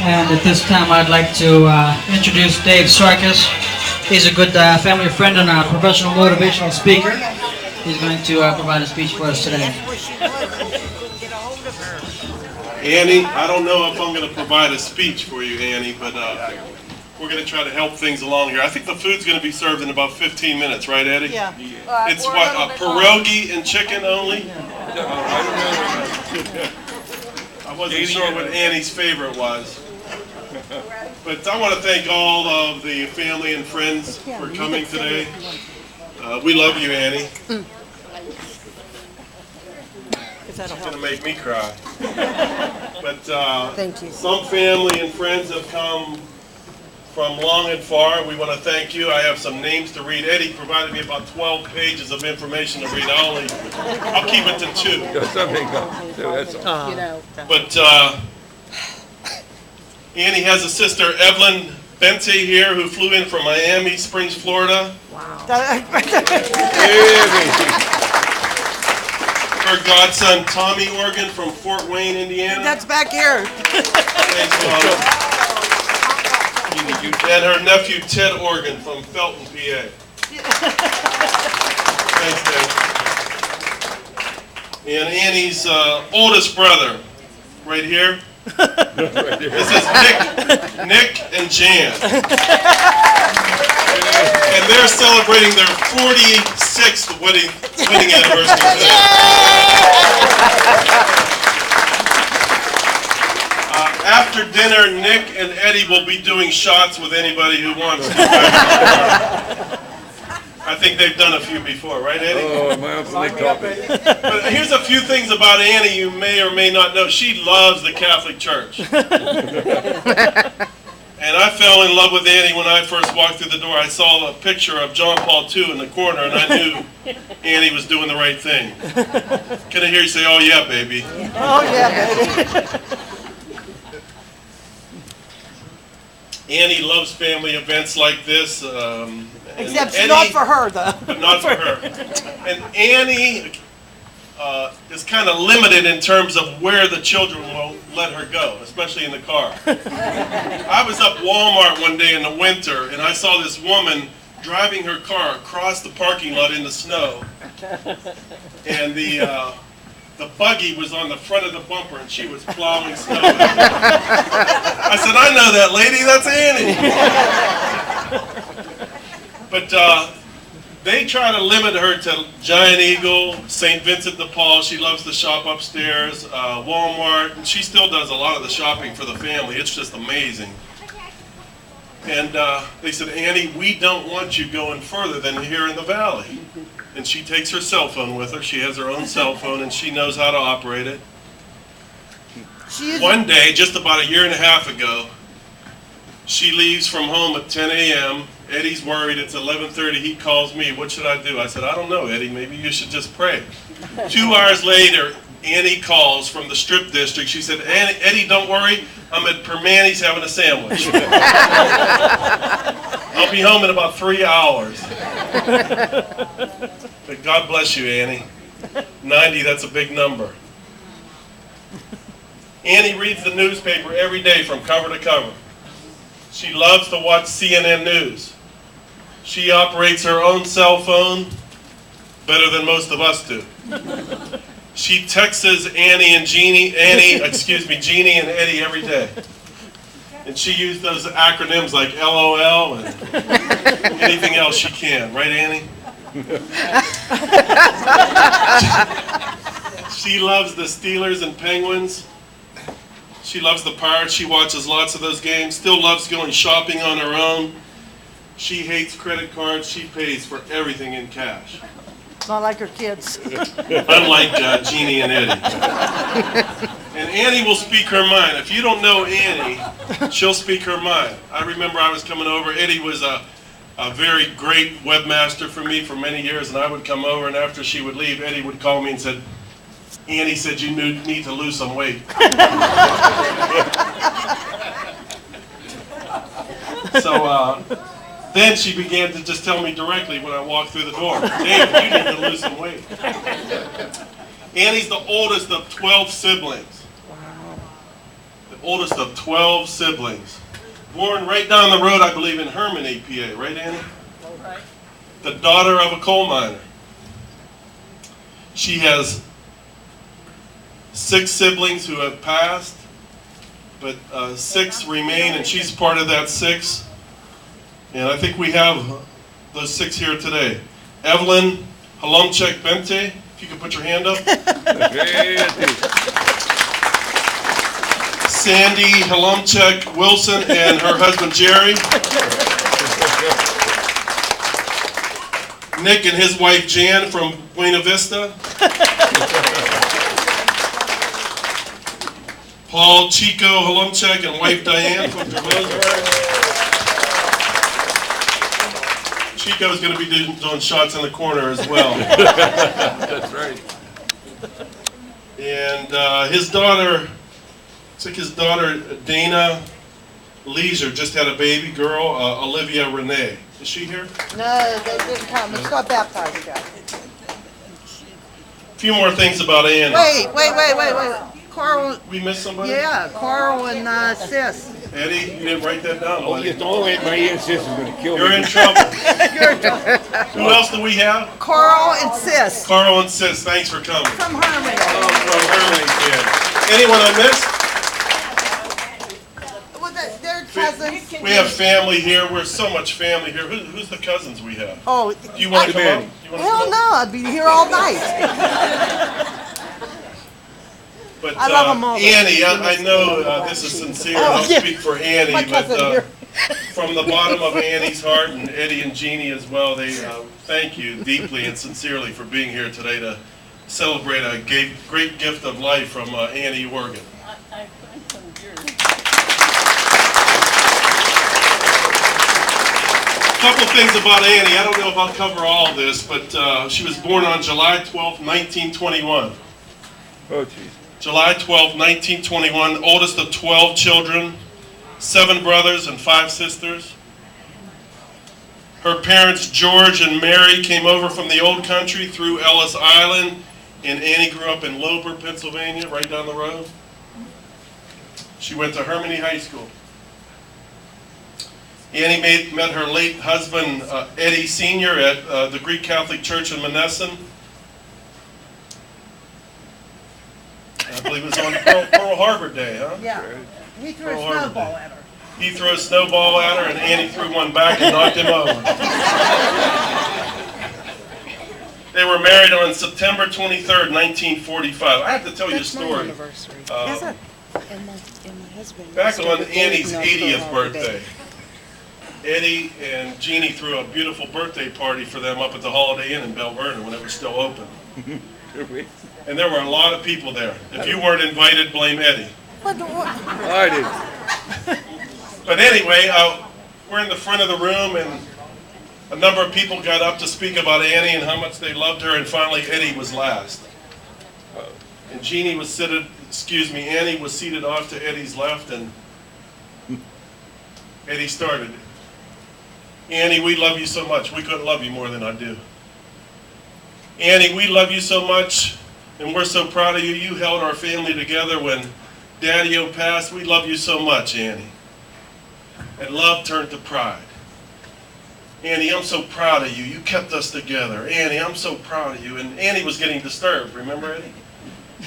And at this time, I'd like to introduce Dave Sarkis. He's a good family friend and a professional motivational speaker. He's going to provide a speech for us today. Annie, I don't know if I'm going to provide a speech for you, Annie, but we're going to try to help things along here. I think the food's going to be served in about 15 minutes, right, Eddie? Yeah. It's what, a pierogi and chicken only? I wasn't sure what Annie's favorite was. But I want to thank all of the family and friends for coming today. We love you, Annie. It's going to make me cry. But some family and friends have come from long and far. We want to thank you. I have some names to read. Eddie provided me about 12 pages of information to read. I'll keep it to 2. But Annie has a sister, Evelyn Bente, here, who flew in from Miami Springs, Florida. Wow. Her godson, Tommy Organ, from Fort Wayne, Indiana. That's back here. Thanks, Mom. And her nephew, Ted Organ, from Felton, PA. Thanks, Dave. And Annie's oldest brother, right here. This is Nick and Jan. And they're celebrating their 46th wedding anniversary today. After dinner, Nick and Eddie will be doing shots with anybody who wants to. I think they've done a few before, right, Eddie? Oh, my Uncle Nick taught me. But here's a few things about Annie you may or may not know. She loves the Catholic Church. And I fell in love with Annie when I first walked through the door. I saw a picture of John Paul II in the corner, and I knew Annie was doing the right thing. Can I hear you say, "Oh yeah, baby"? Oh yeah, baby. Annie loves family events like this. Except not for her, though. But not for her. And Annie is kind of limited in terms of where the children will let her go, especially in the car. I was up Walmart one day in the winter, and I saw this woman driving her car across the parking lot in the snow. And the buggy was on the front of the bumper, and she was plowing snow. I said, "I know that lady, that's Annie." But they try to limit her to Giant Eagle, St. Vincent de Paul. She loves to shop upstairs, Walmart, and she still does a lot of the shopping for the family. It's just amazing. And they said, "Annie, we don't want you going further than here in the valley." And she takes her cell phone with her. She has her own cell phone, and she knows how to operate it. One day, just about a year and a half ago, she leaves from home at 10 a.m. Eddie's worried. It's 11:30. He calls me. "What should I do?" I said, "I don't know, Eddie. Maybe you should just pray." 2 hours later, Annie calls from the Strip District. She said, "Eddie, don't worry. I'm at Permani's having a sandwich. I'll be home in about 3 hours." But God bless you, Annie. 90, that's a big number. Annie reads the newspaper every day from cover to cover. She loves to watch CNN News. She operates her own cell phone better than most of us do. She texts Jeannie and Eddie every day. And she used those acronyms like LOL and anything else she can. Right, Annie? She loves the Steelers and Penguins. She loves the Pirates. She watches lots of those games. Still loves going shopping on her own. She hates credit cards. She pays for everything in cash. Not like her kids. Unlike Jeannie and Eddie. And Annie will speak her mind. If you don't know Annie, she'll speak her mind. I remember I was coming over. Eddie was a very great webmaster for me for many years, and I would come over, and after she would leave, Eddie would call me and said, "Annie said you need to lose some weight." So then she began to just tell me directly when I walked through the door, "David, you need to lose some weight." Annie's the oldest of 12 siblings. The oldest of 12 siblings. Born right down the road, I believe, in Herman, APA. Right, Annie? Right. The daughter of a coal miner. She has 6 siblings who have passed, but 6 remain, and she's part of that 6. And I think we have those 6 here today. Evelyn Halomchek Bente, if you could put your hand up. Sandy Halomchek Wilson and her husband Jerry. Nick and his wife Jan from Buena Vista. Paul Chico Halomchek and wife Diane from Roseburg. Chico's going to be doing shots in the corner as well. That's right. And his daughter, it's like his daughter Dana Leisure just had a baby girl, Olivia Renee. Is she here? No, they didn't come. It's not baptized yet. A few more things about Annie. Wait. Carl, We missed somebody? yeah, Carl and Sis. Eddie, you didn't write that down. Oh, buddy. yes, oh, wait, my ancestors are going to kill me. You're in trouble. Who else do we have? Carl and Sis Carl and Sis, thanks for coming. from Harmony. From Herman, yeah. Anyone I missed? Well, they're cousins. We have family here. We're so much family here. Who's the cousins we have? Oh, Do you want to come up? You want to hell come no, up? I'd be here all night. But I love 'em all. Annie, I know this is sincere. Oh, I'll yeah. speak for Annie, My but cousin here. from the bottom of Annie's heart, and Eddie and Jeannie as well, they thank you deeply and sincerely for being here today to celebrate a great gift of life from Annie Oregon. Couple things about Annie. I don't know if I'll cover all of this, but she was born on July 12, 1921. Oh, jeez. July 12, 1921, oldest of 12 children, 7 brothers and 5 sisters. Her parents, George and Mary, came over from the old country through Ellis Island, and Annie grew up in Lober, Pennsylvania, right down the road. She went to Hermione High School. Annie met her late husband, Eddie Sr., at the Greek Catholic Church in Monessen. I believe it was on Pearl Harbor Day, huh? Yeah, he threw a Pearl Harbor snowball Day. at her. He threw a snowball at her, and Annie threw one back and knocked him over. They were married on September 23rd, 1945. I have to tell you a That's my story. anniversary. Is it? And my husband. Back on started Annie's dating on 80th Pearl Harbor birthday, Day. Eddie and Jeannie threw a beautiful birthday party for them up at the Holiday Inn in Bell Vernon when it was still open. And there were a lot of people there. If you weren't invited, blame Eddie. I did. But anyway, we're in the front of the room, and a number of people got up to speak about Annie and how much they loved her, and finally Eddie was last. And Jeannie was Annie was seated off to Eddie's left, and Eddie started. Annie, we love you so much. We couldn't love you more than I do. Annie, we love you so much, and we're so proud of you. You held our family together when Daddy-O passed. We love you so much, Annie. And love turned to pride. Annie, I'm so proud of you. You kept us together. Annie, I'm so proud of you. And Annie was getting disturbed. Remember, Eddie?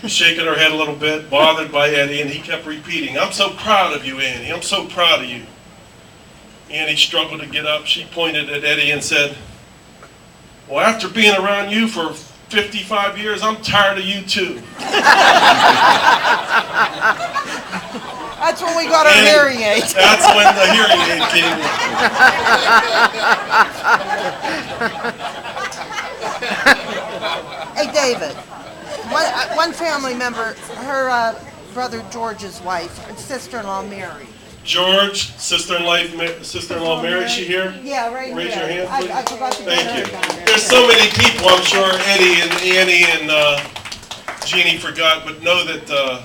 Shaking her head a little bit, bothered by Eddie, and he kept repeating, I'm so proud of you, Annie. I'm so proud of you. Annie struggled to get up. She pointed at Eddie and said, well, after being around you for 55 years, I'm tired of you too. That's when we got our And hearing aids. That's when the hearing aid came in. Hey, David, one family member, her brother George's wife, sister-in-law Mary. George, sister-in-law Mary, is she here? Yeah, right here. Raise your hand, please. I forgot to Thank get her. you. There's so many people, I'm sure Eddie and Annie and Jeannie forgot, but know that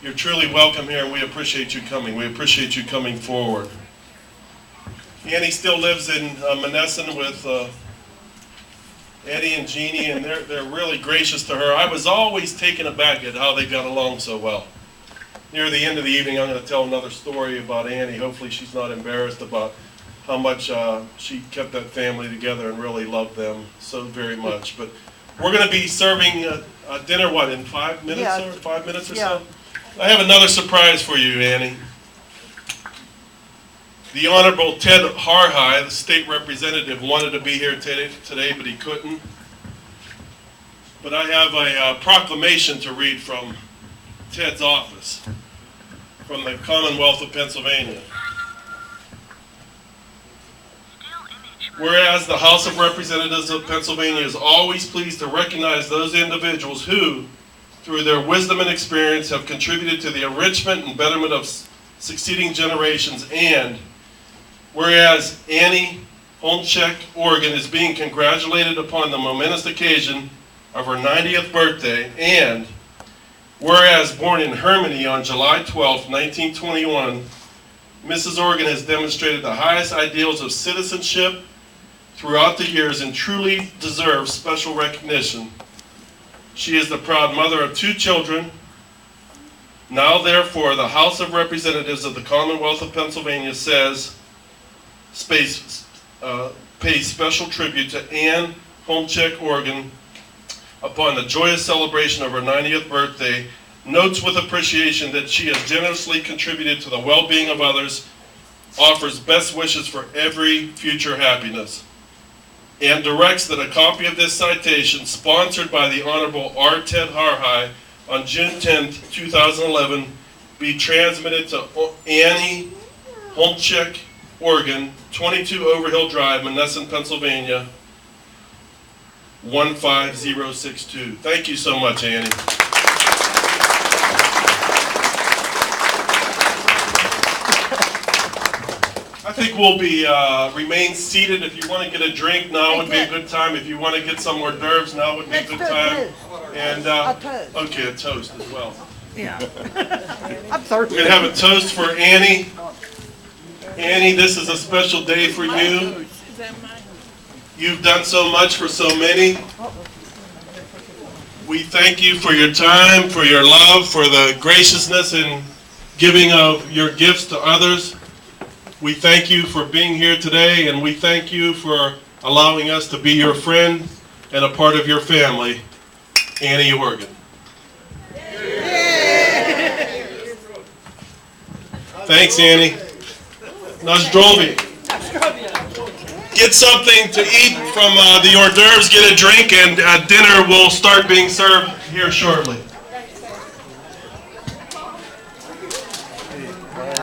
you're truly welcome here, and we appreciate you coming. We appreciate you coming forward. Annie still lives in Monessen with Eddie and Jeannie, and they're really gracious to her. I was always taken aback at how they got along so well. near the end of the evening, I'm going to tell another story about Annie. Hopefully she's not embarrassed about how much she kept that family together and really loved them so very much. But we're going to be serving dinner, what, in 5 minutes, Yeah. or 5 minutes or Yeah. so? I have another surprise for you, Annie. The Honorable Ted Harhai, the state representative, wanted to be here today, but he couldn't. But I have a proclamation to read from Ted's office, from the Commonwealth of Pennsylvania. Whereas the House of Representatives of Pennsylvania is always pleased to recognize those individuals who, through their wisdom and experience, have contributed to the enrichment and betterment of succeeding generations, and whereas Annie Holmcheck, Oregon, is being congratulated upon the momentous occasion of her 90th birthday, and whereas born in Hermione on July 12, 1921, Mrs. Oregon has demonstrated the highest ideals of citizenship throughout the years and truly deserves special recognition. She is the proud mother of 2 children. Now, therefore, the House of Representatives of the Commonwealth of Pennsylvania pays special tribute to Anne Holmcheck, Oregon, upon the joyous celebration of her 90th birthday, notes with appreciation that she has generously contributed to the well-being of others, offers best wishes for every future happiness, and directs that a copy of this citation, sponsored by the Honorable R. Ted Harhai on June 10, 2011, be transmitted to Annie Holmcheck, Oregon, 22 Overhill Drive, Monessen, Pennsylvania, 15062. Thank you so much, Annie. I think we'll be remain seated. If you want to get a drink, now would be a good time. If you want to get some hors d'oeuvres, now would be a good time. And A toast. okay, a toast as well. Yeah. I'm thirsty. We're gonna have a toast for Annie. Annie, this is a special day for you. You've done so much for so many. We thank you for your time, for your love, for the graciousness in giving of your gifts to others. We thank you for being here today, and we thank you for allowing us to be your friend and a part of your family, Annie Oregon. Thanks, Annie. Nazdrovi. Get something to eat from the hors d'oeuvres, get a drink, and dinner will start being served here shortly.